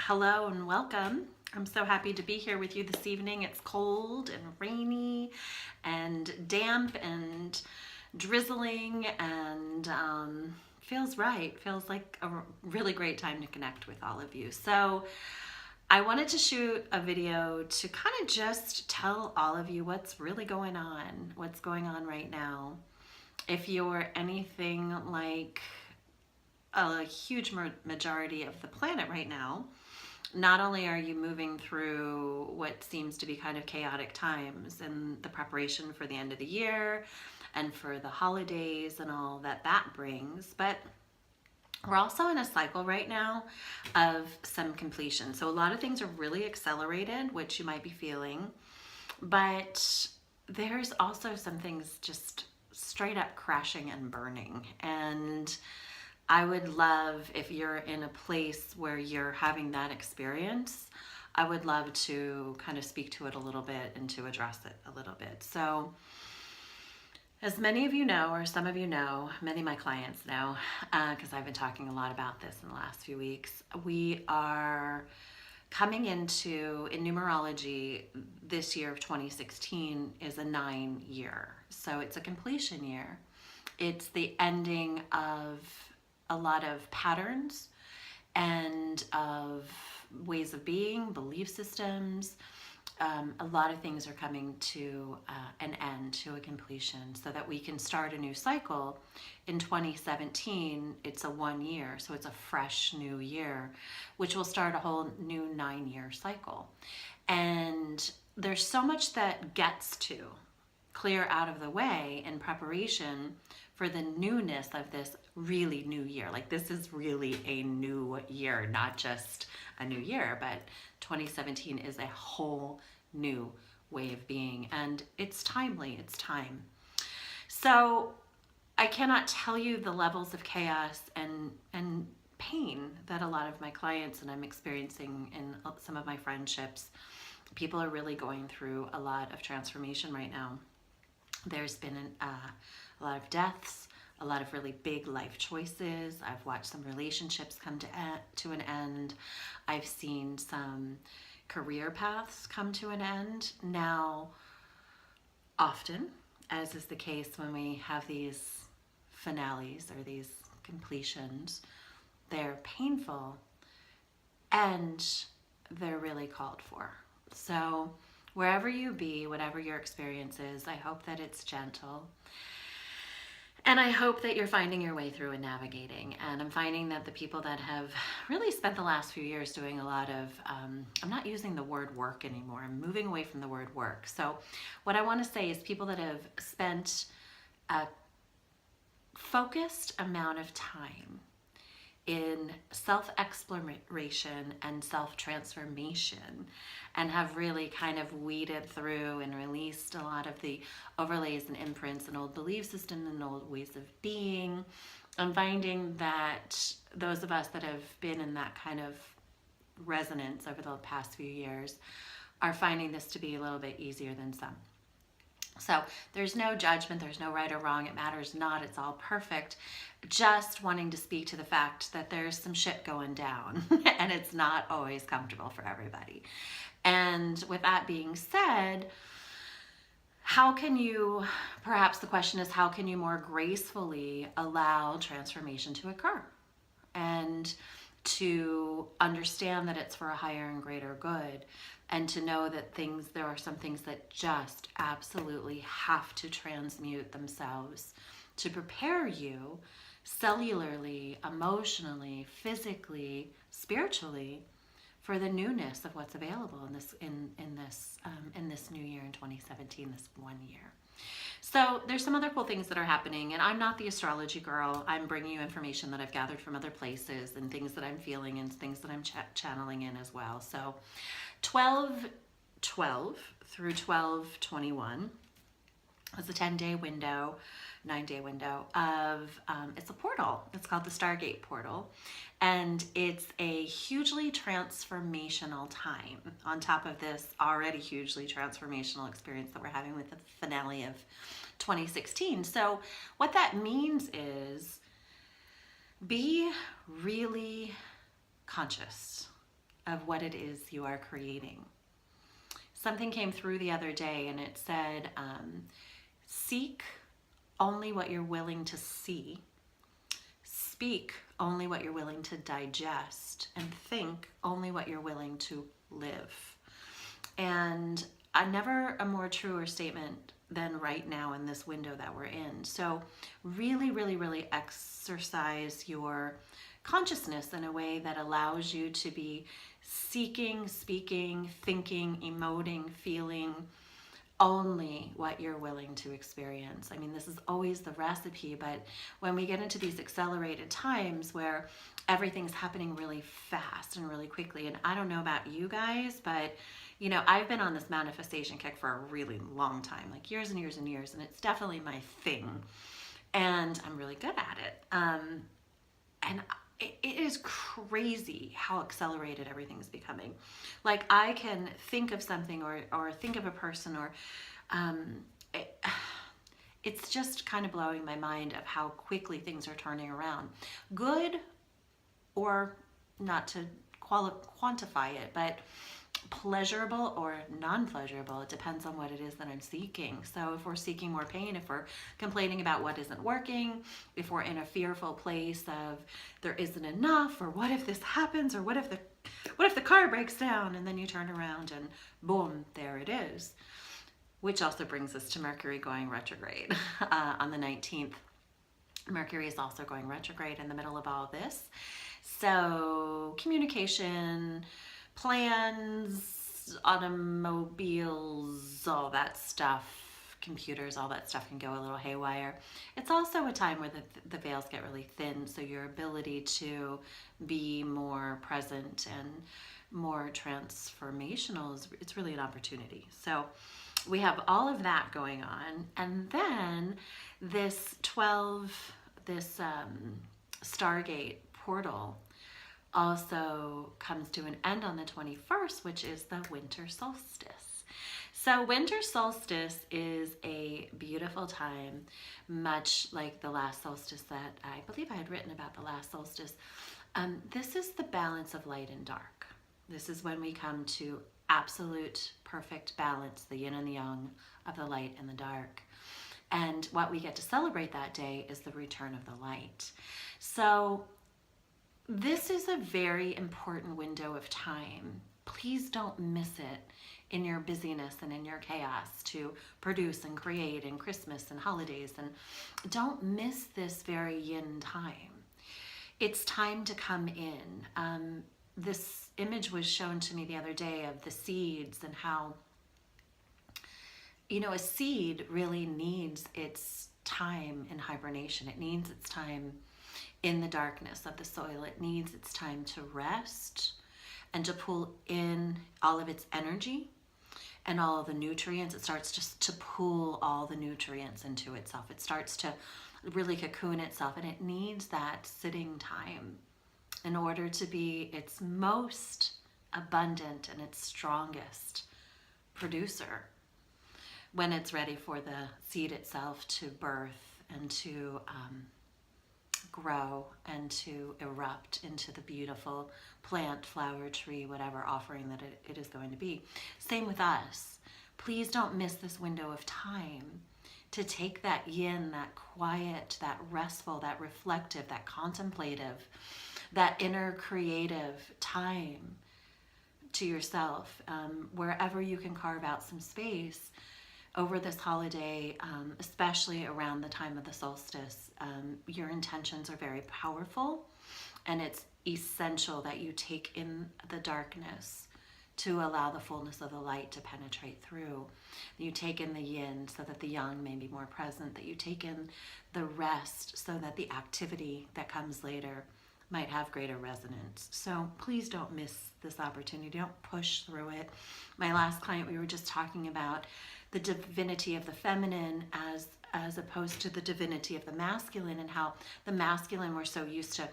Hello and welcome. I'm so happy to be here with you this evening. It's cold and rainy and damp and drizzling and feels right. Feels like a really great time to connect with all of you. So I wanted to shoot a video to kind of just tell all of you what's really going on, what's going on right now. If you're anything like a huge majority of the planet right now, not only are you moving through what seems to be kind of chaotic times and the preparation for the end of the year and for the holidays and all that brings, but we're also in a cycle right now of some completion. So a lot of things are really accelerated, which you might be feeling, but there's also some things just straight up crashing and burning. And I would love, if you're in a place where you're having that experience, I would love to kind of speak to it a little bit and to address it a little bit. So as many of you know, or some of you know, many of my clients know, because I've been talking a lot about this in the last few weeks, we are coming into, in numerology, this year of 2016 is a 9-year. So it's a completion year. It's the ending of a lot of patterns and of ways of being, belief systems. A lot of things are coming to an end, to a completion, so that we can start a new cycle. In 2017, it's a 1 year, so it's a fresh new year, which will start a whole new 9-year cycle. And there's so much that gets to clear out of the way in preparation for the newness of this really new year. Like, this is really a new year, not just a new year, but 2017 is a whole new way of being, and it's timely, it's time. So I cannot tell you the levels of chaos and pain that a lot of my clients and I'm experiencing in some of my friendships. People are really going through a lot of transformation right now. There's been a lot of deaths, a lot of really big life choices. I've watched some relationships come to an end. I've seen some career paths come to an end. Now, often, as is the case when we have these finales or these completions, they're painful and they're really called for. So wherever you be, whatever your experience is, I hope that it's gentle. And I hope that you're finding your way through and navigating. And I'm finding that the people that have really spent the last few years doing a lot of, I'm not using the word work anymore. I'm moving away from the word work. So what I want to say is people that have spent a focused amount of time in self-exploration and self-transformation, and have really kind of weeded through and released a lot of the overlays and imprints and old belief systems and old ways of being. I'm finding that those of us that have been in that kind of resonance over the past few years are finding this to be a little bit easier than some. So there's no judgment, there's no right or wrong, it matters not, it's all perfect. Just wanting to speak to the fact that there's some shit going down and it's not always comfortable for everybody. And with that being said, how can you, perhaps the question is, how can you more gracefully allow transformation to occur? And to understand that it's for a higher and greater good, and to know that there are some things that just absolutely have to transmute themselves to prepare you cellularly, emotionally, physically, spiritually for the newness of what's available in this new year in 2017, this 1 year. So there's some other cool things that are happening, and I'm not the astrology girl. I'm bringing you information that I've gathered from other places and things that I'm feeling and things that I'm channeling in as well. So 12/12 through 12/21 is a 10-day window, 9-day window of, it's a portal. It's called the Stargate portal. And it's a hugely transformational time on top of this already hugely transformational experience that we're having with the finale of 2016. So what that means is be really conscious of what it is you are creating. Something came through the other day and it said, seek only what you're willing to see, speak only what you're willing to digest, and think only what you're willing to live. And never a more truer statement than right now in this window that we're in. So really, really, really exercise your consciousness in a way that allows you to be seeking, speaking, thinking, emoting, feeling only what you're willing to experience. I mean, this is always the recipe, but when we get into these accelerated times where everything's happening really fast and really quickly, and I don't know about you guys, but you know, I've been on this manifestation kick for a really long time, like years and years and years, and it's definitely my thing, and I'm really good at it. And it is crazy how accelerated everything's becoming. Like I can think of something or think of a person or it's just kind of blowing my mind of how quickly things are turning around. Good or not to quantify it, but pleasurable or non-pleasurable. It depends on what it is that I'm seeking. So if we're seeking more pain, if we're complaining about what isn't working, if we're in a fearful place of there isn't enough, or what if this happens, or what if the car breaks down, and then you turn around and boom, there it is. Which also brings us to Mercury going retrograde on the 19th. Mercury is also going retrograde in the middle of all this. So communication, plans, automobiles, all that stuff, computers, all that stuff can go a little haywire. It's also a time where the veils get really thin, so your ability to be more present and more transformational it's really an opportunity. So we have all of that going on, and then this Stargate portal also comes to an end on the 21st, which is the winter solstice. So winter solstice is a beautiful time, much like the last solstice that I believe I had written about the last solstice. This is the balance of light and dark. This is when we come to absolute perfect balance, the yin and the yang of the light and the dark. And what we get to celebrate that day is the return of the light. So this is a very important window of time. Please don't miss it in your busyness and in your chaos to produce and create and Christmas and holidays. And don't miss this very yin time. It's time to come in. This image was shown to me the other day of the seeds and how, you know, a seed really needs its time in hibernation. It needs its time in the darkness of the soil. It needs its time to rest and to pull in all of its energy and all of the nutrients. It starts just to pull all the nutrients into itself. It starts to really cocoon itself, and it needs that sitting time in order to be its most abundant and its strongest producer when it's ready for the seed itself to birth and to grow and to erupt into the beautiful plant, flower, tree, whatever offering that it is going to be. Same with us. Please don't miss this window of time to take that yin, that quiet, that restful, that reflective, that contemplative, that inner creative time to yourself, wherever you can carve out some space over this holiday, especially around the time of the solstice. Your intentions are very powerful, and it's essential that you take in the darkness to allow the fullness of the light to penetrate through. You take in the yin so that the yang may be more present, that you take in the rest so that the activity that comes later might have greater resonance. So please don't miss this opportunity. Don't push through it. My last client, we were just talking about the divinity of the feminine as opposed to the divinity of the masculine, and how the masculine, we're so used to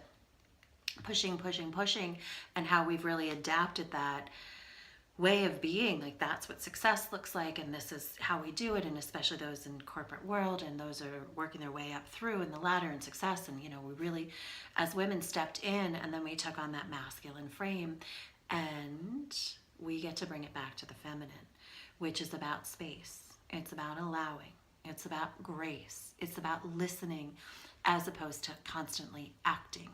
pushing, and how we've really adapted that way of being. Like, that's what success looks like, and this is how we do it. And especially those in corporate world, and those are working their way up through in the ladder and success. And, you know, we really, as women, stepped in, and then we took on that masculine frame. And we get to bring it back to the feminine, which is about space. It's about allowing. It's about grace. It's about listening as opposed to constantly acting.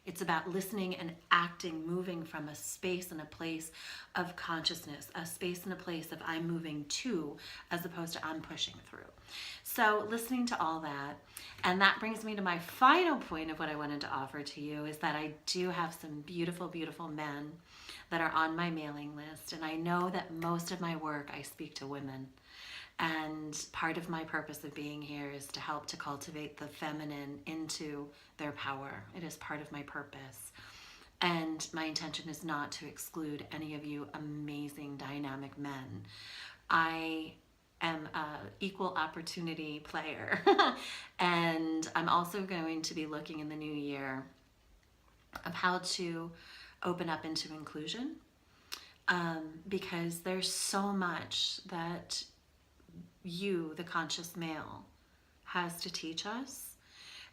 It's about listening and acting, moving from a space and a place of consciousness, a space and a place of I'm moving to, as opposed to I'm pushing through. So listening to all that, and that brings me to my final point of what I wanted to offer to you, is that I do have some beautiful, beautiful men that are on my mailing list. And I know that most of my work, I speak to women. And part of my purpose of being here is to help to cultivate the feminine into their power. It is part of my purpose. And my intention is not to exclude any of you amazing, dynamic men. I am an equal opportunity player. And I'm also going to be looking in the new year of how to open up into inclusion. Because there's so much that you, the conscious male, has to teach us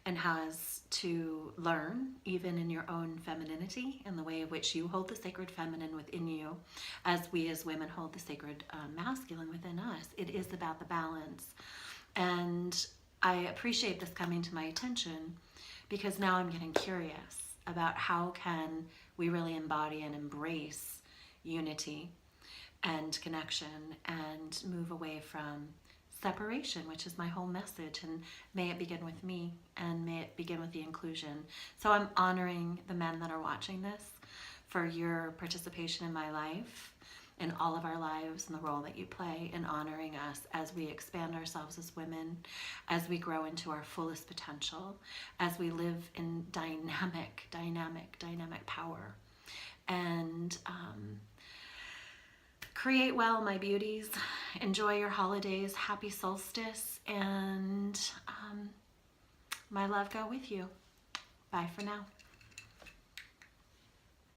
and has to learn, even in your own femininity, in the way in which you hold the sacred feminine within you, as we as women hold the sacred masculine within us. It is about the balance. And I appreciate this coming to my attention because now I'm getting curious about how can we really embody and embrace unity and connection and move away from separation, which is my whole message. And may it begin with me, and may it begin with the inclusion. So I'm honoring the men that are watching this for your participation in my life, in all of our lives, and the role that you play in honoring us as we expand ourselves as women, as we grow into our fullest potential, as we live in dynamic power. And create well, my beauties. Enjoy your holidays. Happy solstice. And my love go with you. Bye for now.